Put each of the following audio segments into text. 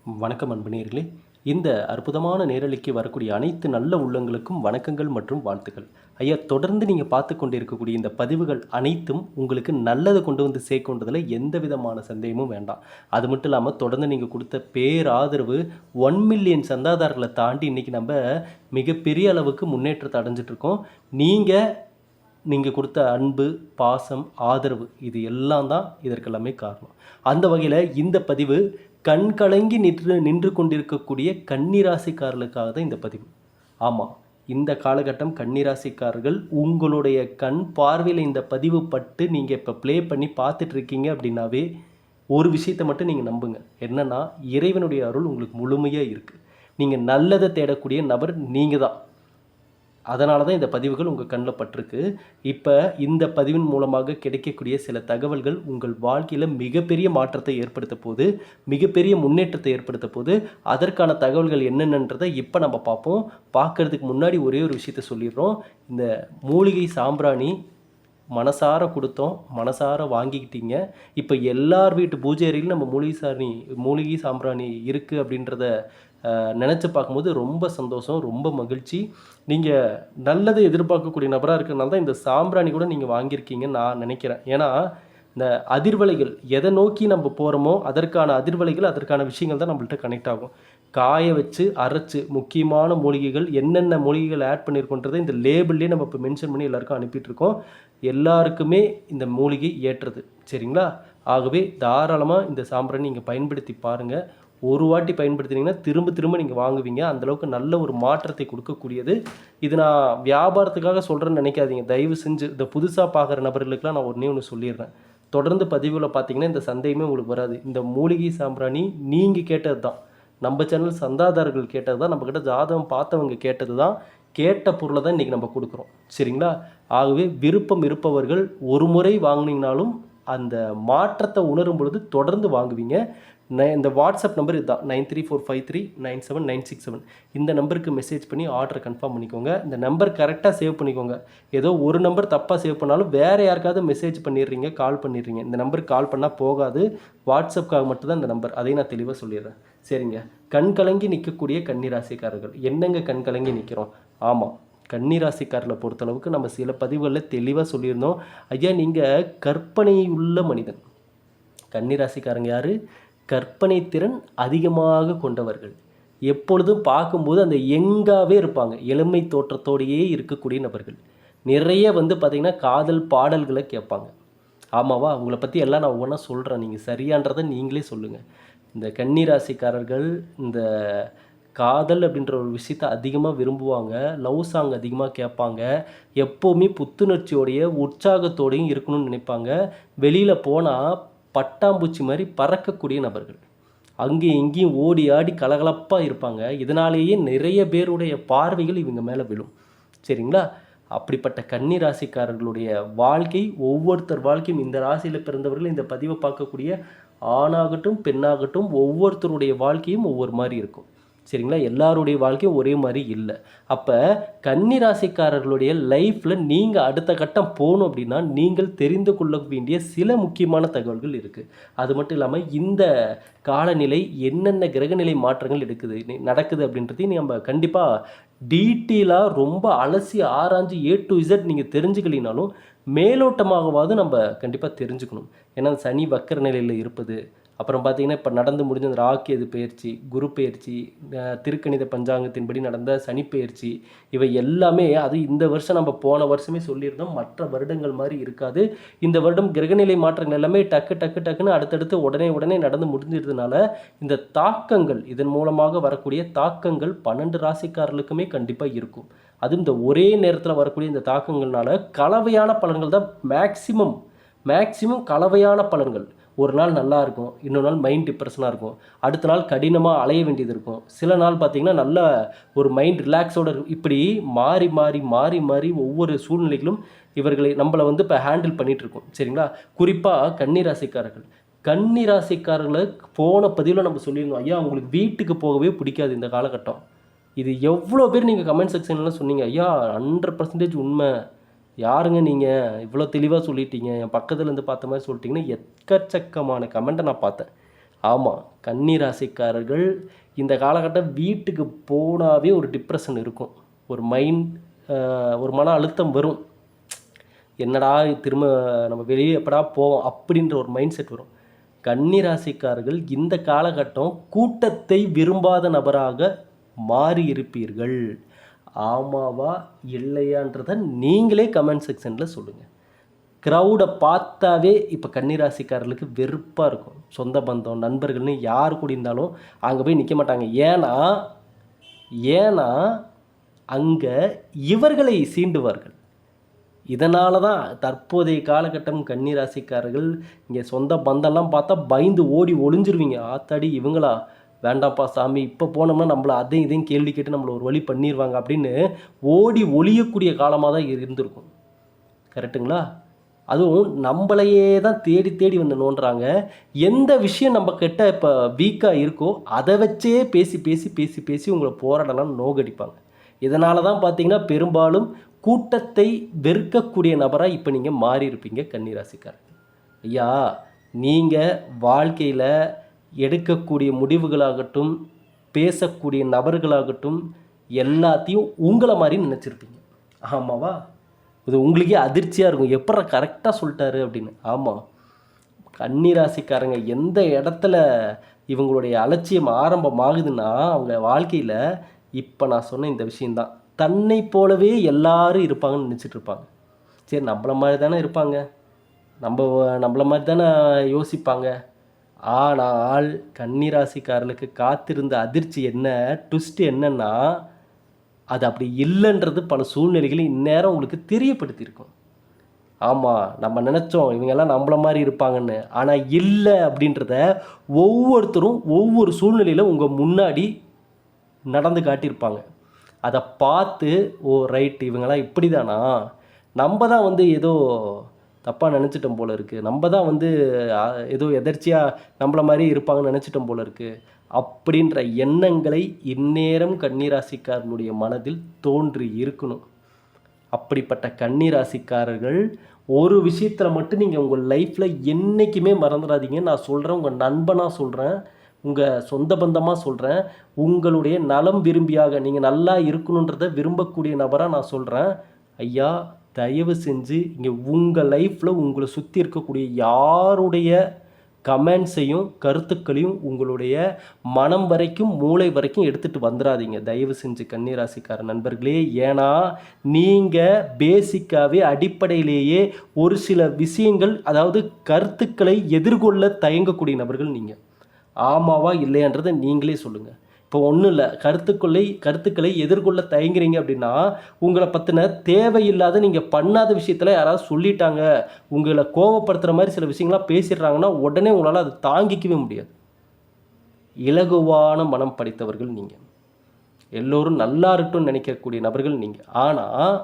வணக்கம் அன்பு. இந்த அற்புதமான நேரலைக்கு வரக்கூடிய அனைத்து நல்ல உள்ளங்களுக்கும் வணக்கங்கள் மற்றும் வாழ்த்துக்கள். ஐயா, தொடர்ந்து நீங்கள் பார்த்து கொண்டு இருக்கக்கூடிய இந்த பதிவுகள் அனைத்தும் உங்களுக்கு நல்லதை கொண்டு வந்து சேர்க்கின்றதில் எந்த விதமான சந்தேகமும் வேண்டாம். அது மட்டும் இல்லாமல் தொடர்ந்து நீங்கள் கொடுத்த பேராதரவு 1 மில்லியன் சந்தாதாரர்களை தாண்டி இன்றைக்கி நம்ம மிகப்பெரிய அளவுக்கு முன்னேற்றத்தை அடைஞ்சிட்ருக்கோம். நீங்கள் கொடுத்த அன்பு, பாசம், ஆதரவு இது எல்லாம் தான் இதற்கெல்லாமே காரணம். அந்த வகையில் இந்த பதிவு கண் கலங்கி நின்று கொண்டிருக்கக்கூடிய கன்னிராசிக்காரர்களுக்காக தான் இந்த பதிவு. ஆமாம், இந்த காலகட்டம் கன்னிராசிக்காரர்கள் உங்களுடைய கண் பார்வையில் இந்த பதிவு பட்டு நீங்கள் இப்போ ப்ளே பண்ணி பார்த்துட்ருக்கீங்க அப்படின்னாவே ஒரு விஷயத்தை மட்டும் நீங்கள் நம்புங்க. என்னென்னா, இறைவனுடைய அருள் உங்களுக்கு முழுமையாக இருக்குது. நீங்கள் நல்லதை தேடக்கூடிய நபர் நீங்கள் தான். அதனால தான் இந்த பதிவுகள் உங்கள் கண்ணில் பட்டிருக்கு. இப்போ இந்த பதிவின் மூலமாக கிடைக்கக்கூடிய சில தகவல்கள் உங்கள் வாழ்க்கையில் மிகப்பெரிய மாற்றத்தை ஏற்படுத்த போது, மிகப்பெரிய முன்னேற்றத்தை ஏற்படுத்த போது, அதற்கான தகவல்கள் என்னென்னன்றதை இப்போ நம்ம பார்ப்போம். பார்க்குறதுக்கு முன்னாடி ஒரே ஒரு விஷயத்த சொல்லிடுறோம். இந்த மூலிகை சாம்பிராணி மனசார கொடுத்தோம், மனசார வாங்கிக்கிட்டீங்க. இப்போ எல்லார் வீட்டு பூஜை அறையிலும் நம்ம மூலிகை சாம்பிராணி இருக்குது அப்படின்றத நினச்சி பார்க்கும்போது ரொம்ப சந்தோஷம், ரொம்ப மகிழ்ச்சி. நீங்கள் நல்லதை எதிர்பார்க்கக்கூடிய நபராக இருக்கிறனால தான் இந்த சாம்பிராணி கூட நீங்கள் வாங்கியிருக்கீங்கன்னு நான் நினைக்கிறேன். ஏன்னா இந்த அதிர்வலைகள் எதை நோக்கி நம்ம போகிறோமோ அதற்கான அதிர்வலைகள், அதற்கான விஷயங்கள் தான் நம்மள்கிட்ட கனெக்ட் ஆகும். காய வச்சு அரைச்சி முக்கியமான மூலிகைகள் என்னென்ன மூலிகைகள் ஆட் பண்ணியிருக்கோன்றதை இந்த லேபிள்லேயே நம்ம இப்போ மென்ஷன் பண்ணி எல்லாருக்கும் அனுப்பிட்டுருக்கோம். எல்லாருக்குமே இந்த மூலிகை ஏற்றுறது, சரிங்களா? ஆகவே தாராளமாக இந்த சாம்பிராணி நீங்கள் பயன்படுத்தி பாருங்கள். ஒரு வாட்டி பயன்படுத்தினீங்கன்னா திரும்ப திரும்ப நீங்கள் வாங்குவீங்க. அந்தளவுக்கு நல்ல ஒரு மாற்றத்தை கொடுக்கக்கூடியது. இது நான் வியாபாரத்துக்காக சொல்கிறேன்னு நினைக்காதீங்க. தயவு செஞ்சு இந்த புதுசாக பார்க்குற நபர்களுக்கெல்லாம் நான் ஒன்று சொல்லிடுறேன். தொடர்ந்து பதிவில் பார்த்தீங்கன்னா இந்த சந்தேகமே உங்களுக்கு வராது. இந்த மூலிகை சாம்பிராணி நீங்கள் கேட்டது தான், நம்ம சேனல் சந்தாதாரர்கள் கேட்டது தான், நம்மக்கிட்ட ஜாதகம் பார்த்தவங்க கேட்டது தான், கேட்ட பொருளை தான் இன்றைக்கி நம்ம கொடுக்குறோம், சரிங்களா? ஆகவே விருப்பம் இருப்பவர்கள் ஒரு முறை வாங்கினீங்கனாலும் அந்த மாற்றத்தை உணரும் பொழுது தொடர்ந்து வாங்குவீங்க. இந்த வாட்ஸ்அப் நம்பர் இதுதான், 9345397967. இந்த நம்பருக்கு மெசேஜ் பண்ணி ஆர்டரை கன்ஃபார்ம் பண்ணிக்கோங்க. இந்த நம்பர் கரெக்டாக சேவ் பண்ணிக்கோங்க. ஏதோ ஒரு நம்பர் தப்பாக சேவ் பண்ணாலும் வேறு யாருக்காவது மெசேஜ் பண்ணிடுறீங்க, கால் பண்ணிடுறீங்க. இந்த நம்பருக்கு கால் பண்ணால் போகாது, வாட்ஸ்அப்புக்காக மட்டும்தான் இந்த நம்பர். அதையும் நான் தெளிவாக சொல்லிடுறேன், சரிங்க? கண் கலங்கி நிற்கக்கூடிய கன்னிராசிக்காரர்கள் என்னங்க கண் கலங்கி நிற்கிறோம்? ஆமாம், கன்னிராசிக்காரர்களை பொறுத்தளவுக்கு நம்ம சில பதிவுகளில் தெளிவாக சொல்லியிருந்தோம். ஐயா, நீங்கள் கற்பனை உள்ள மனிதன். கன்னிராசிக்காரங்க யார்? கற்பனை திறன் அதிகமாக கொண்டவர்கள். எப்பொழுதும் பார்க்கும்போது அந்த யங்காகவே இருப்பாங்க, இளமை தோற்றத்தோடையே இருக்கக்கூடிய நபர்கள். நிறைய பார்த்திங்கன்னா காதல் பாடல்களை கேட்பாங்க. ஆமாவா? அவங்கள பற்றி எல்லாம் நான் ஒவ்வொன்றா சொல்கிறேன், நீங்கள் சரியான்றதை நீங்களே சொல்லுங்கள். இந்த கன்னிராசிக்காரர்கள் இந்த காதல் அப்படின்ற ஒரு விஷயத்தை அதிகமாக விரும்புவாங்க. லவ் சாங் அதிகமாக கேட்பாங்க. எப்போவுமே புத்துணர்ச்சியோடைய உற்சாகத்தோடையும் இருக்கணும்னு நினைப்பாங்க. வெளியில் போனால் பட்டாம்பூச்சி மாதிரி பறக்கக்கூடிய நபர்கள். அங்கேயும் இங்கேயும் ஓடி ஆடி கலகலப்பாக இருப்பாங்க. இதனாலேயே நிறைய பேருடைய பார்வைகள் இவங்க மேலே விழும், சரிங்களா? அப்படிப்பட்ட கன்னி ராசிக்காரர்களுடைய வாழ்க்கை, ஒவ்வொருத்தர் வாழ்க்கையும், இந்த ராசியில் பிறந்தவர்கள் இந்த பதிவை பார்க்கக்கூடிய ஆணாகட்டும் பெண்ணாகட்டும் ஒவ்வொருத்தருடைய வாழ்க்கையும் ஒவ்வொரு மாதிரி இருக்கும், சரிங்களா? எல்லாருடைய வாழ்க்கையும் ஒரே மாதிரி இல்லை. அப்போ கன்னி ராசிக்காரர்களுடைய லைஃப்பில் நீங்கள் அடுத்த கட்டம் போகணும் அப்படின்னா நீங்கள் தெரிந்து கொள்ள வேண்டிய சில முக்கியமான தகவல்கள் இருக்குது. அது மட்டும் இல்லாமல் இந்த காலநிலை என்னென்ன கிரகநிலை மாற்றங்கள் நடக்குது அப்படின்றதையும் நம்ம கண்டிப்பாக டீட்டெயிலாக ரொம்ப அலசி ஆராய்ஞ்சு A to Z நீங்கள் தெரிஞ்சுக்கலினாலும் மேலோட்டமாகவாது நம்ம கண்டிப்பாக தெரிஞ்சுக்கணும். ஏன்னா சனி வக்கர நிலையில் இருப்பது, அப்புறம் பார்த்திங்கன்னா இப்போ நடந்து முடிஞ்ச அந்த ராக்கேது பயிற்சி, குரு பயிற்சி, திருக்கணித பஞ்சாங்கத்தின்படி நடந்த சனி பயிற்சி, இவை எல்லாமே அது இந்த வருஷம் நம்ம போன வருஷமே சொல்லியிருந்தோம், மற்ற வருடங்கள் மாதிரி இருக்காது. இந்த வருடம் கிரகநிலை மாற்றங்கள் எல்லாமே டக்குன்னு அடுத்தடுத்து உடனே நடந்து முடிஞ்சிருந்ததுனால இந்த தாக்கங்கள், இதன் மூலமாக வரக்கூடிய தாக்கங்கள் 12 ராசிக்காரர்களுக்குமே கண்டிப்பாக இருக்கும். அதுவும் இந்த ஒரே நேரத்தில் வரக்கூடிய இந்த தாக்கங்கள்னால கலவையான பலன்கள் தான் மேக்சிமம் கலவையான பலன்கள். ஒரு நாள் நல்லா இருக்கும், இன்னொரு நாள் மைண்ட் டிப்ரெஷனாக இருக்கும், அடுத்த நாள் கடினமாக அலைய வேண்டியது இருக்கும், சில நாள் பார்த்திங்கன்னா நல்ல ஒரு மைண்ட் ரிலாக்ஸோடு இருக்கும். இப்படி மாறி ஒவ்வொரு சூழ்நிலைகளும் இவர்களை நம்மளை இப்போ ஹேண்டில் பண்ணிகிட்ருக்கோம், சரிங்களா? குறிப்பாக கன்னிராசிக்காரர்களை போன பதிவில் நம்ம சொல்லியிருந்தோம், ஐயா உங்களுக்கு வீட்டுக்கு போகவே பிடிக்காது இந்த காலகட்டம். இது எவ்வளோ பேர் நீங்கள் கமெண்ட் செக்ஷன்லாம் சொன்னீங்க. ஐயா 100% உண்மை. யாருங்க நீங்கள் இவ்வளோ தெளிவாக சொல்லிட்டீங்க, என் பக்கத்தில் இருந்து பார்த்த மாதிரி சொல்லிட்டீங்கன்னு எக்கச்சக்கமான கமெண்ட்டை நான் பார்த்தேன். ஆமாம், கன்னி ராசிக்காரர்கள் இந்த காலகட்டம் வீட்டுக்கு போனாவே ஒரு டிப்ரெஷன் இருக்கும். ஒரு ஒரு மன அழுத்தம் வரும். என்னடா திரும்ப நம்ம வெளியே எப்படா போவோம் அப்படின்ற ஒரு மைண்ட் செட் வரும். கன்னி ராசிக்காரர்கள் இந்த காலகட்டம் கூட்டத்தை விரும்பாத நபராக மாறி இருப்பீர்கள். ஆமாவா இல்லையான்றதை நீங்களே கமெண்ட் செக்ஷனில் சொல்லுங்கள். க்ரௌடை பார்த்தாவே இப்போ கன்னிராசிக்காரர்களுக்கு வெறுப்பாக இருக்கும். சொந்த பந்தம் நண்பர்கள்னு யார் கூட இருந்தாலும் அங்கே போய் நிற்க மாட்டாங்க. ஏன்னா அங்கே இவர்களை சீண்டுவார்கள். இதனால தான் தற்போதைய காலகட்டம் கன்னிராசிக்காரர்கள் இங்கே சொந்த பந்தம்லாம் பார்த்தா பயந்து ஓடி ஒளிஞ்சிருவீங்க. ஆத்தாடி இவங்களா, வேண்டாம்ப்பா சாமி, இப்போ போனோம்னா நம்மளை அதையும் இதையும் கேள்வி கேட்டு நம்மளை ஒரு வழி பண்ணிடுவாங்க அப்படின்னு ஓடி ஒளியக்கூடிய காலமாக தான் இருந்திருக்கும். கரெக்டுங்களா? அதுவும் நம்மளையே தான் தேடி தேடி வந்து நோண்டுறாங்க. எந்த விஷயம் நம்ம கிட்ட இப்போ வீக்காக இருக்கோ அதை வச்சே பேசி பேசி பேசி பேசி உங்களை போராடலாம் நோகடிப்பாங்க. இதனால தான் பார்த்தீங்கன்னா பெரும்பாலும் கூட்டத்தை வெறுக்கக்கூடிய நபராக இப்போ நீங்கள் மாறி இருப்பீங்க கன்னிராசிக்காரர்கள். ஐயா, நீங்கள் வாழ்க்கையில் எடுக்கக்கூடிய முடிவுகளாகட்டும், பேசக்கூடிய நபர்களாகட்டும் எல்லாத்தையும் உங்களை மாதிரி நினச்சிருப்பீங்க. ஆமாவா? இது உங்களுக்கே அதிர்ச்சியாக இருக்கும், எப்படா கரெக்டாக சொல்லிட்டாரு அப்படின்னு. ஆமாம், கன்னிராசிக்காரங்க எந்த இடத்துல இவங்களுடைய அலட்சியம் ஆரம்பமாகுதுன்னா அவங்க வாழ்க்கையில் இப்போ நான் சொன்ன இந்த விஷயந்தான். தன்னை போலவே எல்லாரும் இருப்பாங்கன்னு நினச்சிட்டு இருப்பாங்க. சரி, நம்மள மாதிரி தானே இருப்பாங்க, நம்மள மாதிரி தானே யோசிப்பாங்க. ஆனால் கன்னிராசிக்காரர்களுக்கு காத்திருந்த அதிர்ச்சி என்ன, ட்விஸ்ட் என்னன்னா, அது அப்படி இல்லைன்றது பல சூழ்நிலைகளை இந்நேரம் உங்களுக்கு தெரியப்படுத்தியிருக்கும். ஆமாம், நம்ம நினச்சோம் இவங்கெல்லாம் நம்மள மாதிரி இருப்பாங்கன்னு, ஆனால் இல்லை அப்படின்றத ஒவ்வொருத்தரும் ஒவ்வொரு சூழ்நிலையில் உங்கள் முன்னாடி நடந்து காட்டியிருப்பாங்க. அதை பார்த்து, ஓ ரைட், இவங்கெல்லாம் இப்படி தானா, நம்ம தான் வந்து ஏதோ தப்பாக நினச்சிட்டோம் போல இருக்குது, நம்ம தான் வந்து ஏதோ எதர்ச்சியாக நம்மள மாதிரி இருப்பாங்கன்னு நினச்சிட்டோம் போல இருக்குது அப்படின்ற எண்ணங்களை இந்நேரம் கன்னிராசிக்காரனுடைய மனதில் தோன்றி இருக்கணும். அப்படிப்பட்ட கன்னிராசிக்காரர்கள் ஒரு விஷயத்தில் மட்டும் நீங்கள் உங்கள் லைஃப்பில் என்றைக்குமே மறந்துடாதீங்க. நான் சொல்கிறேன், உங்கள் நண்பனாக சொல்கிறேன், உங்கள் சொந்த பந்தமாக சொல்கிறேன், உங்களுடைய நலம் விரும்பியாக நீங்கள் நல்லா இருக்கணுன்றதை விரும்பக்கூடிய நபராக நான் சொல்கிறேன். ஐயா, தயவு செஞ்சு இங்கே உங்கள் லைஃப்பில் உங்களை சுற்றி இருக்கக்கூடிய யாருடைய கமெண்ட்ஸையும் கருத்துக்களையும் உங்களுடைய மனம் வரைக்கும் மூளை வரைக்கும் எடுத்துகிட்டு வந்துடாதீங்க தயவு செஞ்சு கன்னிராசிக்கார நண்பர்களே. ஏன்னா நீங்கள் பேசிக்காகவே அடிப்படையிலேயே ஒரு சில விஷயங்கள், அதாவது கருத்துக்களை எதிர்கொள்ள தயங்கக்கூடிய நபர்கள் நீங்கள். ஆமாவா இல்லையான்றதை நீங்களே சொல்லுங்கள். இப்போ ஒன்றும் இல்லை, கருத்துக்களை எதிர்கொள்ள தயங்குறீங்க அப்படின்னா உங்களை பற்றின தேவையில்லாத நீங்கள் பண்ணாத விஷயத்தில் யாராவது சொல்லிட்டாங்க, உங்களை கோபப்படுத்துகிற மாதிரி சில விஷயங்கள்லாம் பேசிடுறாங்கன்னா உடனே உங்களால் அதை தாங்கிக்கவே முடியாது. இலகுவான மனம் படைத்தவர்கள் நீங்கள், எல்லோரும் நல்லா இருக்கட்டும்னு நினைக்கக்கூடிய நபர்கள் நீங்கள். ஆனால்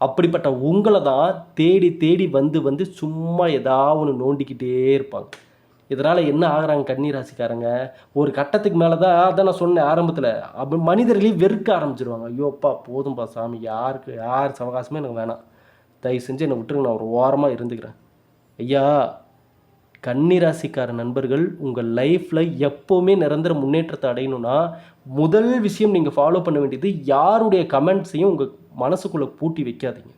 அப்படிப்பட்ட உங்களை தான் தேடி தேடி வந்து சும்மா ஏதாவது ஒன்று நோண்டிக்கிட்டே இருப்பாங்க. இதனால் என்ன ஆகிறாங்க கன்னிராசிக்காரங்க, ஒரு கட்டத்துக்கு மேலே தான், அதான் நான் சொன்னேன் ஆரம்பத்தில், அப்படி மனிதர்களையும் வெறுக்க ஆரம்பிச்சிருவாங்க. ஐயோப்பா போதும்பா சாமி, யார் சவகாசமே எனக்கு வேணாம், தயவு செஞ்சு என்னை விட்டுருங்க, நான் ஒரு ஓரமாக இருந்துக்கிறேன். ஐயா, கன்னிராசிக்கார நண்பர்கள் உங்கள் லைஃப்பில் எப்போவுமே நிரந்தர முன்னேற்றத்தை அடையணும்னா முதல் விஷயம் நீங்கள் ஃபாலோ பண்ண வேண்டியது, யாருடைய கமெண்ட்ஸையும் உங்கள் மனசுக்குள்ளே பூட்டி வைக்காதீங்க.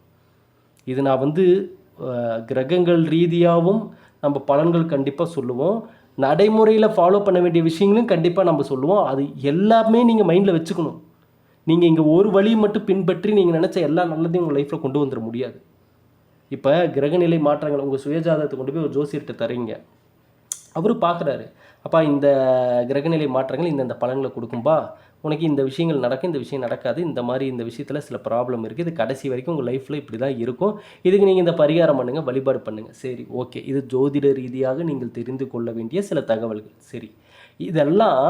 இது நான் வந்து கிரகங்கள் ரீதியாகவும் நம்ம பலன்கள் கண்டிப்பாக சொல்லுவோம், நடைமுறையில் ஃபாலோ பண்ண வேண்டிய விஷயங்களும் கண்டிப்பாக நம்ம சொல்லுவோம். அது எல்லாமே நீங்கள் மைண்டில் வச்சுக்கணும். நீங்கள் இங்கே ஒரு வழி மட்டும் பின்பற்றி நீங்கள் நினச்ச எல்லா நல்லதையும் உங்கள் லைஃப்பில் கொண்டு வந்துட முடியாது. இப்போ கிரகநிலை மாற்றங்கள் உங்கள் சுயஜாதகத்தை கொண்டு போய் ஒரு ஜோசியர்கிட்ட தரீங்க, அவர் பார்க்குறாரு, அப்பா இந்த கிரகநிலை மாற்றங்கள் இந்த பலன்களை கொடுக்கும்பா, உனக்கு இந்த விஷயங்கள் நடக்கும், இந்த விஷயம் நடக்காது, இந்த விஷயத்தில் சில ப்ராப்ளம் இருக்குது, இது கடைசி வரைக்கும் உங்கள் லைஃப்பில் இப்படி தான் இருக்கும், இதுக்கு நீங்கள் இந்த பரிகாரம் பண்ணுங்கள், வழிபாடு பண்ணுங்கள். சரி, ஓகே, இது ஜோதிட ரீதியாக நீங்கள் தெரிந்து கொள்ள வேண்டிய சில தகவல்கள். சரி, இதெல்லாம்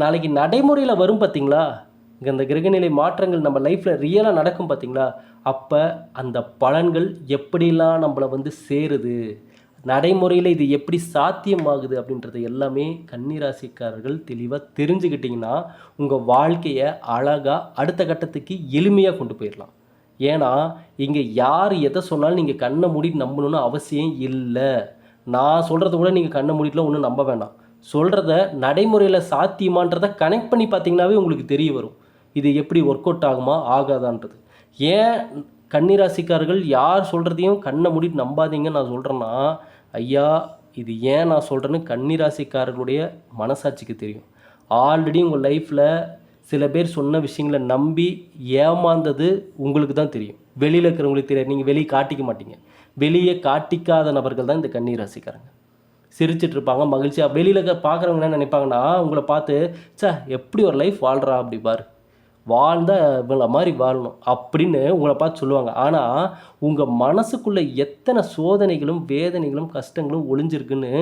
நாளைக்கு நடைமுறையில் வரும் பார்த்தீங்களா, இங்கே அந்த கிரகநிலை மாற்றங்கள் நம்ம லைஃப்பில் ரியலாக நடக்கும் பார்த்தீங்களா, அப்போ அந்த பலன்கள் எப்படிலாம் நம்மளை வந்து சேருது, நடைமுறையில் இது எப்படி சாத்தியமாகுது அப்படின்றது எல்லாமே கன்னிராசிக்காரர்கள் தெளிவாக தெரிஞ்சுக்கிட்டிங்கன்னா உங்கள் வாழ்க்கையை அழகாக அடுத்த கட்டத்துக்கு எளிமையாக கொண்டு போயிடலாம். ஏன்னா இங்கே யார் எதை சொன்னாலும் நீங்கள் கண்ணை மூடிட்டு நம்பணுன்னு அவசியம் இல்லை. நான் சொல்கிறத கூட நீங்கள் கண்ணை மூடிட்டுலாம் ஒன்றும் நம்ப வேண்டாம். சொல்கிறத நடைமுறையில் சாத்தியமான்றதை கனெக்ட் பண்ணி பார்த்தீங்கன்னாவே உங்களுக்கு தெரிய வரும் இது எப்படி ஒர்க் அவுட் ஆகுமா ஆகாதான்றது. ஏன் கன்னிராசிக்காரர்கள் யார் சொல்கிறதையும் கண்ணை மூடிட்டு நம்பாதீங்கன்னு நான் சொல்கிறேன்னா, ஐயா இது ஏன் நான் சொல்கிறேன்னு கன்னிராசிக்காரர்களுடைய மனசாட்சிக்கு தெரியும். ஆல்ரெடி உங்கள் லைஃப்பில் சில பேர் சொன்ன விஷயங்களை நம்பி ஏமாந்தது உங்களுக்கு தான் தெரியும். வெளியில் இருக்கிறவங்களுக்கு தெரியாது. நீங்கள் வெளியே காட்டிக்க மாட்டீங்க. வெளியே காட்டிக்காத நபர்கள் தான் இந்த கன்னிராசிக்காரங்க. சிரிச்சிட்டு இருப்பாங்க, மகிழ்ச்சியாக. வெளியில் பார்க்குறவங்க என்ன நினைப்பாங்கன்னா, உங்களை பார்த்து சே எப்படி ஒரு லைஃப் வாழ்கிறா அப்படி பாரு, வாழ்ந்தால் இவங்கள மாதிரி வாழணும் அப்படின்னு உங்களை பார்த்து சொல்லுவாங்க. ஆனால் உங்கள் மனசுக்குள்ளே எத்தனை சோதனைகளும் வேதனைகளும் கஷ்டங்களும் ஒளிஞ்சிருக்குன்னு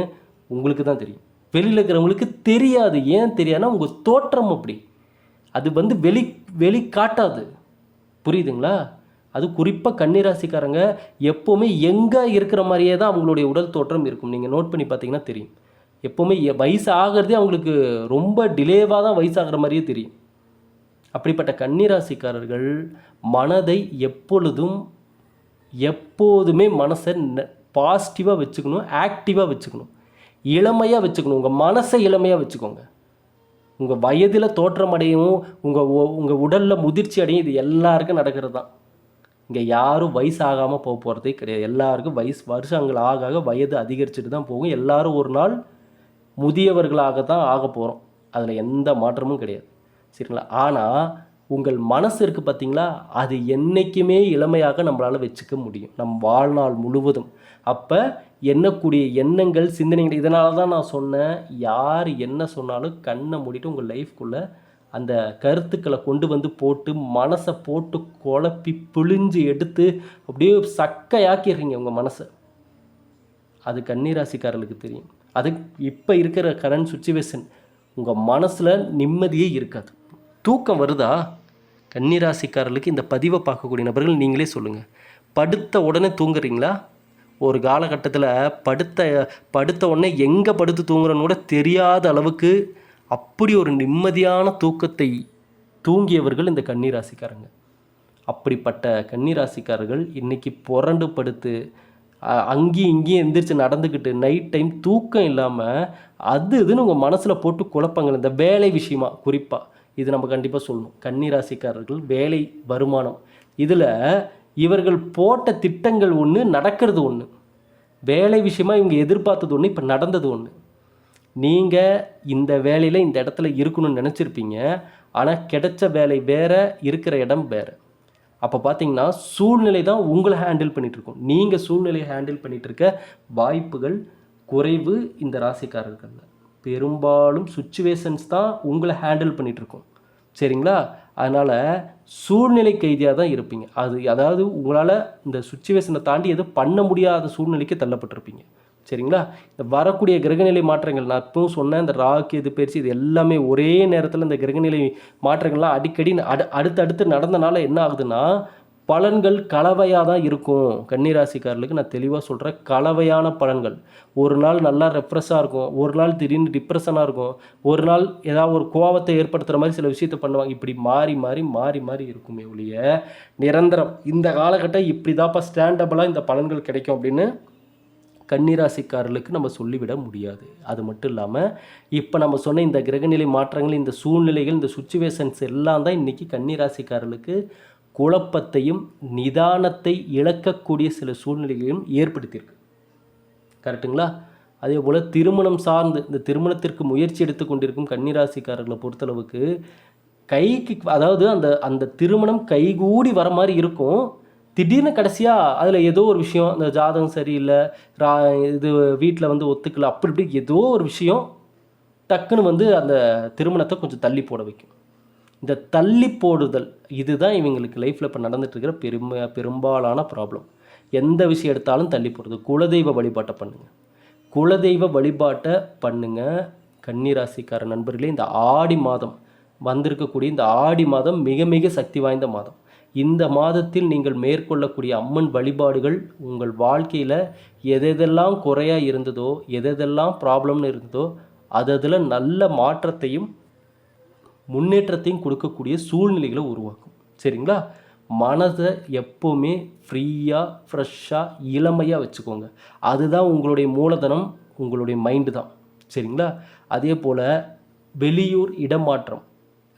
உங்களுக்கு தான் தெரியும். வெளியில் இருக்கிறவங்களுக்கு தெரியாது. ஏன் தெரியாதுன்னா உங்கள் தோற்றம் அப்படி. அது வந்து வெளி காட்டாது. புரியுதுங்களா? அது குறிப்பாக கன்னிராசிக்காரங்க எப்போவுமே எங்கே இருக்கிற மாதிரியே தான் அவங்களுடைய உடல் தோற்றம் இருக்கும். நீங்கள் நோட் பண்ணி பார்த்தீங்கன்னா தெரியும். எப்போவுமே வயசு ஆகிறதே அவங்களுக்கு ரொம்ப டிலேவாக தான் வயசாகிற மாதிரியே தெரியும். அப்படிப்பட்ட கன்னிராசிக்காரர்கள் மனதை எப்போதுமே மனசை பாசிட்டிவாக வச்சுக்கணும், ஆக்டிவாக வச்சுக்கணும், இளமையாக வச்சுக்கணும். உங்கள் மனசை இளமையாக வச்சுக்கோங்க. உங்கள் வயதில் தோற்றம் அடையவும் உங்கள் உடலில் முதிர்ச்சி அடையும். இது எல்லாருக்கும் நடக்கிறது தான். இங்கே யாரும் வயசு ஆகாமல் போகிறதே கிடையாது. எல்லாருக்கும் வருஷங்கள் ஆக வயது அதிகரிச்சுட்டு தான் போகும். எல்லோரும் ஒரு நாள் முதியவர்களாக தான் ஆக போகிறோம். அதில் எந்த மாற்றமும் கிடையாது. சரிங்களா? ஆனால் உங்கள் மனசு இருக்குது பார்த்தீங்களா, அது என்றைக்குமே இளமையாக நம்மளால் வச்சுக்க முடியும் நம் வாழ்நாள் முழுவதும். அப்போ எண்ணக்கூடிய எண்ணங்கள் சிந்தனைகள், இதனால தான் நான் சொன்னேன், யார் என்ன சொன்னாலும் கண்ணை மூடிட்டு உங்கள் லைஃப்குள்ளே அந்த கருத்துக்களை கொண்டு வந்து போட்டு மனசை போட்டு குழப்பி பிழிஞ்சு எடுத்து அப்படியே சக்கையாக்கிடுறீங்க உங்கள் மனசை. அது கன்னிராசிக்காரர்களுக்கு தெரியும். அது இப்போ இருக்கிற கரண்ட் சுச்சுவேஷன் உங்கள் மனசில் நிம்மதியே இருக்காது. தூக்கம் வருதா? கன்னிராசிக்காரர்களுக்கு இந்த பதிவை பார்க்கக்கூடிய நபர்கள் நீங்களே சொல்லுங்கள். படுத்த உடனே தூங்குறீங்களா? ஒரு காலகட்டத்தில் படுத்த உடனே எங்கே படுத்து தூங்குறன்னு கூட தெரியாத அளவுக்கு அப்படி ஒரு நிம்மதியான தூக்கத்தை தூங்கியவர்கள் இந்த கன்னிராசிக்காரங்க. அப்படிப்பட்ட கன்னிராசிக்காரர்கள் இன்றைக்கி புரண்டு படுத்து அங்கேயும் இங்கேயும் எந்திரிச்சு நடந்துக்கிட்டு நைட் டைம் தூக்கம் இல்லாமல் இதுன்னு உங்கள் மனசில் போட்டு குழப்பங்கள். இந்த வேலை விஷயமா குறிப்பாக இது நம்ம கண்டிப்பாக சொல்லணும். கன்னிராசிக்காரர்கள் வேலை, வருமானம், இதில் இவர்கள் போட்ட திட்டங்கள் ஒன்று, நடக்கிறது ஒன்று. வேலை விஷயமா இவங்க எதிர்பார்த்தது ஒன்று, இப்போ நடந்தது ஒன்று. நீங்கள் இந்த வேலையில் இந்த இடத்துல இருக்கணும்னு நினச்சிருப்பீங்க. ஆனால் கிடைச்ச வேலை வேறு, இருக்கிற இடம் வேறு. அப்போ பார்த்தீங்கன்னா சூழ்நிலை தான் உங்களை ஹேண்டில் பண்ணிகிட்ருக்கோம். நீங்கள் சூழ்நிலையை ஹேண்டில் பண்ணிகிட்ருக்க வாய்ப்புகள் குறைவு. இந்த ராசிக்காரர்களில் பெரும்பாலும் சுச்சுவேஷன்ஸ் தான் உங்களை ஹேண்டில் பண்ணிகிட்ருக்கோம். சரிங்களா? அதனால் சூழ்நிலை கைதியாக தான் இருப்பீங்க. அதாவது உங்களால் இந்த சுச்சுவேஷனை தாண்டி எதுவும் பண்ண முடியாத சூழ்நிலைக்கு தள்ளப்பட்டிருப்பீங்க. சரிங்களா? இந்த வரக்கூடிய கிரகநிலை மாற்றங்கள், நான் இப்பவும் சொன்னேன், இந்த ராகு இது பயிற்சி, இது எல்லாமே ஒரே நேரத்தில் இந்த கிரகநிலை மாற்றங்கள்லாம் அடிக்கடி அடுத்தடுத்து நடந்தனால என்ன ஆகுதுன்னா பலன்கள் கலவையாக தான் இருக்கும். கன்னிராசிக்காரர்களுக்கு நான் தெளிவாக சொல்கிறேன், கலவையான பலன்கள். ஒரு நாள் நல்லா ரெஃப்ரெஷ்ஷாக இருக்கும், ஒரு நாள் திடீர்னு டிப்ரெஷனாக இருக்கும், ஒரு நாள் ஏதாவது ஒரு கோபத்தை ஏற்படுத்துகிற மாதிரி சில விஷயத்தை பண்ணுவாங்க. இப்படி மாறி மாறி மாறி மாறி இருக்குமே ஒழிய நிரந்தரம் இந்த காலகட்டம் இப்படி தான்ப்பா ஸ்டாண்டபிளாக இந்த பலன்கள் கிடைக்கும் அப்படின்னு கன்னிராசிக்காரர்களுக்கு நம்ம சொல்லிவிட முடியாது. அது மட்டும் இல்லாமல் இப்போ நம்ம சொன்ன இந்த கிரகநிலை மாற்றங்கள், இந்த சூழ்நிலைகள், இந்த சுச்சுவேஷன்ஸ் எல்லாம் தான் இன்றைக்கி கன்னிராசிக்காரர்களுக்கு குழப்பத்தையும் நிதானத்தை இழக்கக்கூடிய சில சூழ்நிலைகளையும் ஏற்படுத்தியிருக்கு. கரெக்டுங்களா? அதே போல் திருமணம் சார்ந்து இந்த திருமணத்திற்கு முயற்சி எடுத்து கொண்டிருக்கும் கன்னிராசிக்காரர்களை பொறுத்தளவுக்கு அதாவது அந்த திருமணம் கைகூடி வர மாதிரி இருக்கும். திடீர்னு கடைசியாக அதில் ஏதோ ஒரு விஷயம், அந்த ஜாதகம் சரியில்லை, இது வீட்டில் ஒத்துக்கல, அப்படி ஏதோ ஒரு விஷயம் டக்குன்னு அந்த திருமணத்தை கொஞ்சம் தள்ளி போட வைக்கும். இந்த தள்ளி போடுதல் இதுதான் இவங்களுக்கு லைஃப்பில் இப்போ நடந்துகிட்ருக்கிற பெரும்பாலான ப்ராப்ளம். எந்த விஷயம் எடுத்தாலும் தள்ளி போடுறது. குலதெய்வ வழிபாட்டை பண்ணுங்கள். குலதெய்வ வழிபாட்டை பண்ணுங்கள் கன்னிராசிக்கார நண்பர்களே. இந்த ஆடி மாதம் வந்திருக்கக்கூடிய இந்த ஆடி மாதம் மிக மிக சக்தி வாய்ந்த மாதம். இந்த மாதத்தில் நீங்கள் மேற்கொள்ளக்கூடிய அம்மன் வழிபாடுகள் உங்கள் வாழ்க்கையில் எதெல்லாம் குறையாக இருந்ததோ, எதெல்லாம் ப்ராப்ளம்னு இருந்ததோ அதில் நல்ல மாற்றத்தையும் முன்னேற்றத்தையும் கொடுக்கக்கூடிய சூழ்நிலைகளை உருவாக்கும். சரிங்களா? மனதை எப்போவுமே ஃப்ரீயாக, ஃப்ரெஷ்ஷாக, இளமையாக வச்சுக்கோங்க. அதுதான் உங்களுடைய மூலதனம், உங்களுடைய மைண்டு தான். சரிங்களா? அதே போல் வெளியூர் இடமாற்றம்,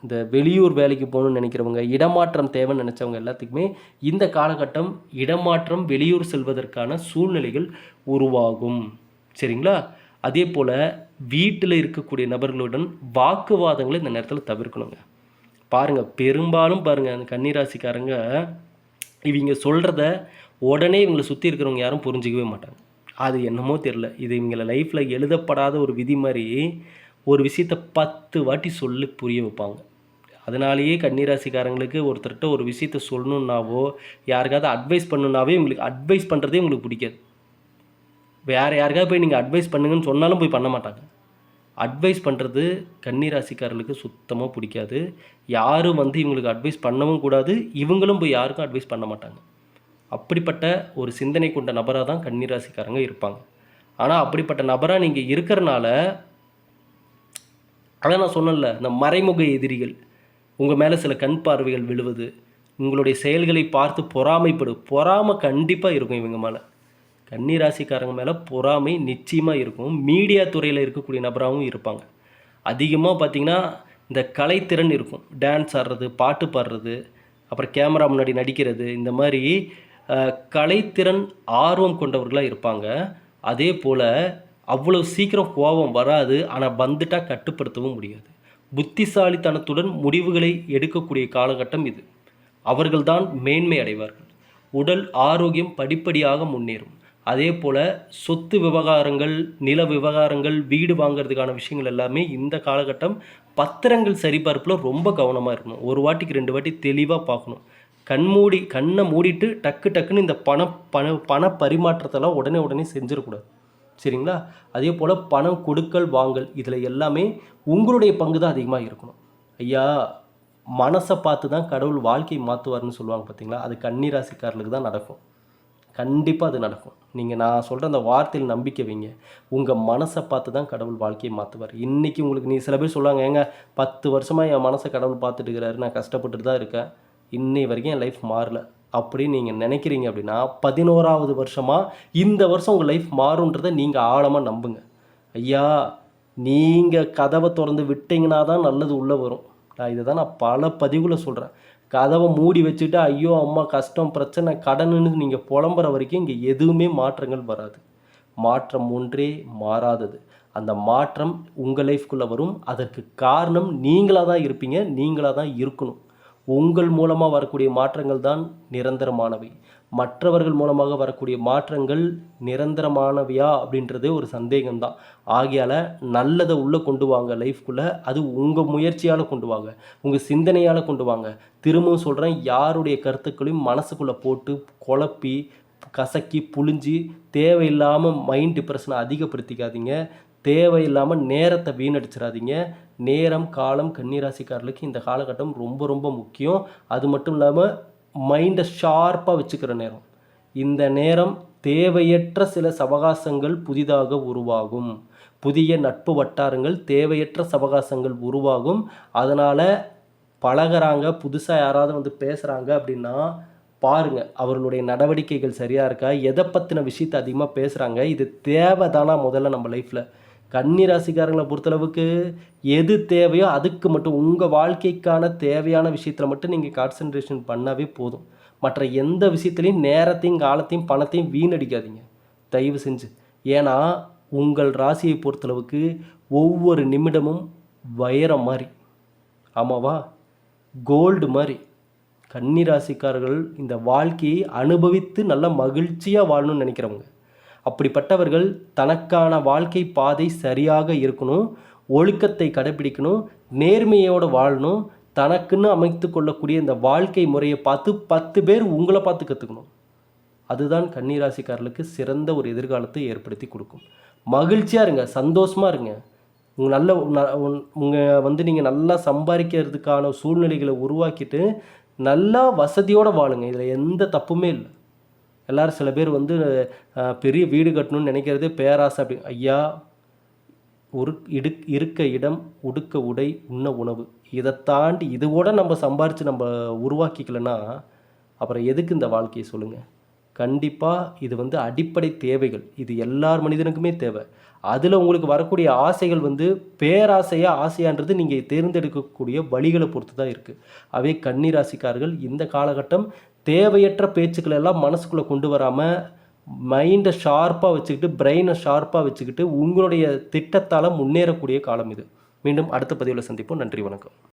இந்த வெளியூர் வேலைக்கு போகணும்னு நினைக்கிறவங்க, இடமாற்றம் தேவைன்னு நினச்சவங்க எல்லாத்துக்குமே இந்த காலகட்டம் இடமாற்றம், வெளியூர் செல்வதற்கான சூழ்நிலைகள் உருவாகும். சரிங்களா? அதே போல் வீட்டில் இருக்கக்கூடிய நபர்களுடன் வாக்குவாதங்களை இந்த நேரத்தில் தவிர்க்கணுங்க. பாருங்கள், பெரும்பாலும் பாருங்கள், அந்த கன்னிராசிக்காரங்க இவங்க சொல்கிறத உடனே இவங்களை சுற்றி இருக்கிறவங்க யாரும் புரிஞ்சிக்கவே மாட்டாங்க. அது என்னமோ தெரில, இது இவங்கள லைஃப்பில் எழுதப்படாத ஒரு விதி மாதிரி ஒரு விஷயத்த 10 வாட்டி சொல்லி புரிய வைப்பாங்க. அதனாலேயே கன்னிராசிக்காரங்களுக்கு ஒருத்தர்கிட்ட ஒரு விஷயத்த சொல்லணுன்னாவோ, யாருக்காவது அட்வைஸ் பண்ணணுன்னாவே இவங்களுக்கு அட்வைஸ் பண்ணுறதே உங்களுக்கு பிடிக்காது. வேறு யாருக்காவது போய் நீங்கள் அட்வைஸ் பண்ணுங்கன்னு சொன்னாலும் போய் பண்ண மாட்டாங்க. அட்வைஸ் பண்ணுறது கன்னிராசிக்காரர்களுக்கு சுத்தமாக பிடிக்காது. யாரும் வந்து இவங்களுக்கு அட்வைஸ் பண்ணவும் கூடாது, இவங்களும் போய் யாருக்கும் அட்வைஸ் பண்ண மாட்டாங்க. அப்படிப்பட்ட ஒரு சிந்தனை கொண்ட நபராக தான் கன்னிராசிக்காரங்க இருப்பாங்க. ஆனால் அப்படிப்பட்ட நபராக நீங்கள் இருக்கிறனால, அதான் நான் சொன்னேன்ல, இந்த மறைமுக எதிரிகள் உங்கள் மேலே சில கண் பார்வைகள் விழுவது, உங்களுடைய செயல்களை பார்த்து பொறாமை கண்டிப்பாக இருக்கும் இவங்க மேலே. கன்னிராசிக்காரங்க மேலே பொறாமை நிச்சயமாக இருக்கும். மீடியா துறையில் இருக்கக்கூடிய நபராகவும் இருப்பாங்க. அதிகமாக பார்த்திங்கன்னா இந்த கலைத்திறன் இருக்கும். டான்ஸ் ஆடுறது, பாட்டு பாடுறது, அப்புறம் கேமரா முன்னாடி நடிக்கிறது, இந்த மாதிரி கலைத்திறன் ஆர்வம் கொண்டவர்களாக இருப்பாங்க. அதே போல் அவ்வளோ சீக்கிரம் கோபம் வராது, ஆனால் வந்துட்டால் கட்டுப்படுத்தவும் முடியாது. புத்திசாலித்தனத்துடன் முடிவுகளை எடுக்கக்கூடிய காலகட்டம் இது. அவர்கள்தான் மேன்மை அடைவார்கள். உடல் ஆரோக்கியம் படிப்படியாக முன்னேறும். அதே போல் சொத்து விவகாரங்கள், நில விவகாரங்கள், வீடு வாங்கிறதுக்கான விஷயங்கள் எல்லாமே இந்த காலகட்டம் பத்திரங்கள் சரிபார்ப்பில் ரொம்ப கவனமாக இருக்கணும். ஒரு வாட்டிக்கு 2 வாட்டி தெளிவாக பார்க்கணும். கண்ணை மூடிட்டு டக்குன்னு இந்த பண பரிமாற்றத்தெல்லாம் உடனே செஞ்சிடக்கூடாது. சரிங்களா? அதே போல் பணம் கொடுக்கல் வாங்கல், இதில் எல்லாமே உங்களுடைய பங்கு தான் அதிகமாக இருக்கணும். ஐயா, மனசை பார்த்து தான் கடவுள் வாழ்க்கையை மாற்றுவார்னு சொல்லுவாங்க பார்த்தீங்களா? அது கன்னிராசிக்காரர்களுக்கு தான் நடக்கும். கண்டிப்பாக அது நடக்கும். நான் சொல்கிற அந்த வார்த்தையில் நம்பிக்கை வைங்க. உங்கள் மனசை பார்த்து தான் கடவுள் வாழ்க்கையை மாற்றுவார். இன்றைக்கி உங்களுக்கு சில பேர் சொல்லுவாங்க, ஏங்க 10 வருஷமாக என் மனசை கடவுள் பார்த்துட்டு இருக்கிறாரு, நான் கஷ்டப்பட்டுட்டு தான் இருக்கேன், இன்னை வரைக்கும் என் லைஃப் மாறல அப்படின்னு நீங்கள் நினைக்கிறீங்க அப்படின்னா, 11வது வருஷமாக இந்த வருஷம் உங்கள் லைஃப் மாறுன்றதை நீங்கள் ஆழமாக நம்புங்க. ஐயா, நீங்கள் கதவை திறந்து விட்டீங்கன்னா தான் நல்லது உள்ளே வரும். இதை தான் நான் பல பதிவுகளை சொல்கிறேன். கதவை மூடி வச்சுட்டு ஐயோ அம்மா கஷ்டம் பிரச்சனை கடனுன்னு நீங்கள் புலம்புற வரைக்கும் இங்கே எதுவுமே மாற்றங்கள் வராது. மாற்றம் ஒன்றே மாறாதது. அந்த மாற்றம் உங்கள் லைஃப்குள்ளே வரும். அதற்கு காரணம் நீங்களாக தான் இருப்பீங்க, நீங்களாக தான் இருக்கணும். உங்கள் மூலமாக வரக்கூடிய மாற்றங்கள் தான் நிரந்தரமானவை. மற்றவர்கள் மூலமாக வரக்கூடிய மாற்றங்கள் நிரந்தரமானவையா அப்படின்றதே ஒரு சந்தேகம்தான். ஆகையால் நல்லதை உள்ளே கொண்டு வாங்க லைஃப்குள்ளே. அது உங்கள் முயற்சியால் கொண்டு வாங்க, உங்கள் சிந்தனையால் கொண்டு வாங்க. திரும்பவும் சொல்கிறேன், யாருடைய கருத்துக்களையும் மனசுக்குள்ளே போட்டு குழப்பி கசக்கி புழிஞ்சி தேவையில்லாமல் மைண்ட் டிப்ரெஷனை அதிகப்படுத்திக்காதீங்க. தேவையில்லாமல் நேரத்தை வீணடிச்சிடாதீங்க. நேரம் காலம் கன்னிராசிக்காரர்களுக்கு இந்த காலகட்டம் ரொம்ப முக்கியம். அது மட்டும் இல்லாமல் மைண்டை ஷார்ப்பாக வச்சுக்கிற நேரம். இந்த நேரம் தேவையற்ற சில சவகாசங்கள் புதிதாக உருவாகும். புதிய நட்பு வட்டாரங்கள், தேவையற்ற சவகாசங்கள் உருவாகும். அதனால் பழகிறாங்க, புதுசாக யாராவது வந்து பேசுகிறாங்க அப்படின்னா பாருங்கள், அவர்களுடைய நடவடிக்கைகள் சரியாக இருக்கா, எதை பற்றின விஷயத்தை அதிகமாக பேசுகிறாங்க, இது தேவைதானா முதல்ல நம்ம லைஃப்பில். கன்னிராசிக்காரங்களை பொறுத்தளவுக்கு எது தேவையோ அதுக்கு மட்டும், உங்கள் வாழ்க்கைக்கான தேவையான விஷயத்தில் மட்டும் நீங்கள் கான்சன்ட்ரேஷன் பண்ணாவே போதும். மற்ற எந்த விஷயத்துலையும் நேரத்தையும் காலத்தையும் பணத்தையும் வீணடிக்காதீங்க தயவு செஞ்சு. ஏன்னா உங்கள் ராசியை பொறுத்தளவுக்கு ஒவ்வொரு நிமிடமும் வைரம் மாதிரி, ஆமாவா, கோல்டு மாதிரி. கன்னிராசிக்காரர்கள் இந்த வாழ்க்கையை அனுபவித்து நல்ல மகிழ்ச்சியாக வாழணும்னு நினைக்கிறவங்க. அப்படிப்பட்டவர்கள் தனக்கான வாழ்க்கை பாதை சரியாக இருக்கணும், ஒழுக்கத்தை கடைப்பிடிக்கணும், நேர்மையோடு வாழணும், தனக்குன்னு அமைத்து கொள்ளக்கூடிய இந்த வாழ்க்கை முறையை பார்த்து 10 பேர் உங்களை பார்த்து கற்றுக்கணும். அதுதான் கன்னிராசிக்காரர்களுக்கு சிறந்த ஒரு எதிர்காலத்தை ஏற்படுத்தி கொடுக்கும். மகிழ்ச்சியாக இருங்க, சந்தோஷமாக இருங்க. நீங்கள் நல்லா சம்பாதிக்கிறதுக்கான சூழ்நிலைகளை உருவாக்கிட்டு நல்லா வசதியோடு வாழுங்க. இதில் எந்த தப்புமே இல்லை. எல்லோரும் சில பேர் பெரிய வீடு கட்டணும்னு நினைக்கிறதே பேராசை. அப்படி ஐயா, இருக்க இடம், உடுக்க உடை, உண்ண உணவு, இதை தாண்டி இதோட நம்ம சம்பாரித்து நம்ம உருவாக்கிக்கலன்னா அப்புறம் எதுக்கு இந்த வாழ்க்கையை சொல்லுங்கள். கண்டிப்பாக இது வந்து அடிப்படை தேவைகள். இது எல்லார் மனிதனுக்குமே தேவை. அதில் உங்களுக்கு வரக்கூடிய ஆசைகள் வந்து பேராசையா, ஆசையான்றது நீங்கள் தேர்ந்தெடுக்கக்கூடிய வழிகளை பொறுத்து தான் இருக்குது. அவே கன்னி ராசிக்காரர்கள் இந்த காலகட்டம் தேவையற்ற பேச்சுக்கள் எல்லாம் மனசுக்குள்ளே கொண்டு வராமல் மைண்டை ஷார்ப்பாக வச்சுக்கிட்டு, பிரெயினை ஷார்ப்பாக வச்சுக்கிட்டு உங்களுடைய திட்டத்தால் முன்னேறக்கூடிய காலம் இது. மீண்டும் அடுத்த பதிவில் சந்திப்போம். நன்றி, வணக்கம்.